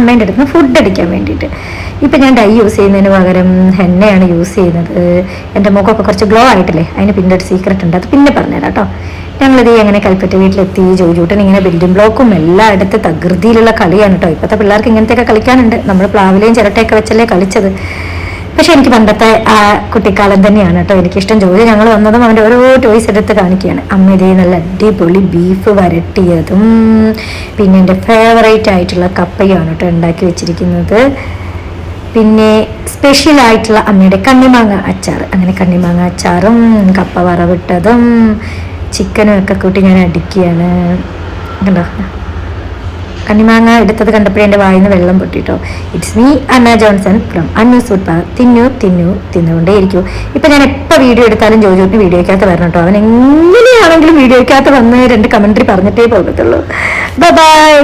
അമ്മേൻ്റെ അടുത്ത് ഫുഡ് അടിക്കാൻ വേണ്ടിയിട്ട്. ഇപ്പം ഞാൻ ഡൈ യൂസ് ചെയ്യുന്നതിന് പകരം ഹെന്നയാണ് യൂസ് ചെയ്യുന്നത്. എൻ്റെ മുഖമൊക്കെ കുറച്ച് ഗ്ലോ ആയിട്ടില്ലേ, അതിന് പിന്നെ ഒരു സീക്രട്ട് ഉണ്ട്, അത് പിന്നെ പറഞ്ഞുതരാം കേട്ടോ. ഞങ്ങളിത് എങ്ങനെ കൽപ്പറ്റ വീട്ടിലെത്തി. ജോജൂട്ടൻ ഇങ്ങനെ ബിൽഡിംഗ് ബ്ലോക്കും എല്ലായിടത്ത് തകൃതിയിലുള്ള കളിയാണ് കേട്ടോ. ഇപ്പോഴത്തെ പിള്ളേർക്ക് ഇങ്ങനത്തെയൊക്കെ കളിക്കാനുണ്ട്. നമ്മൾ പ്ലാവിലെയും ചിരട്ടയൊക്കെ വെച്ചല്ലേ കളിച്ചത്. പക്ഷെ എനിക്ക് പണ്ടത്തെ ആ കുട്ടിക്കാലം തന്നെയാണ് കേട്ടോ എനിക്കിഷ്ടം. ജോലി ഞങ്ങൾ വന്നതും അവൻ്റെ ഓരോ ടോയ്സ് എടുത്ത് കാണിക്കുകയാണ്. അമ്മ ഇതേ നല്ല അടിപൊളി ബീഫ് വരട്ടിയതും പിന്നെ എൻ്റെ ഫേവറേറ്റ് ആയിട്ടുള്ള കപ്പയാണ് കേട്ടോ ഉണ്ടാക്കി വെച്ചിരിക്കുന്നത്. പിന്നെ സ്പെഷ്യലായിട്ടുള്ള അമ്മയുടെ കണ്ണിമാങ്ങ അച്ചാർ. അങ്ങനെ കണ്ണിമാങ്ങ അച്ചാറും കപ്പ വറവിട്ടതും ചിക്കനും ഒക്കെ കൂട്ടി ഞാൻ അടിക്കുകയാണ്. കണ്ടോ, കണ്ണിമാങ്ങ എടുത്തത് കണ്ടപ്പോഴേ എൻ്റെ വായിന്ന് വെള്ളം പൊട്ടിട്ടോ. It's me Anna Johnson from Annu's food park. തിന്നുകൊണ്ടേ ഇരിക്കൂ. ഇപ്പം ഞാൻ എപ്പോൾ വീഡിയോ എടുത്താലും ജോജുവിന് വീഡിയോയ്ക്കകത്ത് വരണം കേട്ടോ. അവൻ എങ്ങനെയാണെങ്കിലും വീഡിയോയ്ക്കകത്ത് വന്ന് 2 കമൻട്രി പറഞ്ഞിട്ടേ പോകത്തുള്ളൂ. ബൈ.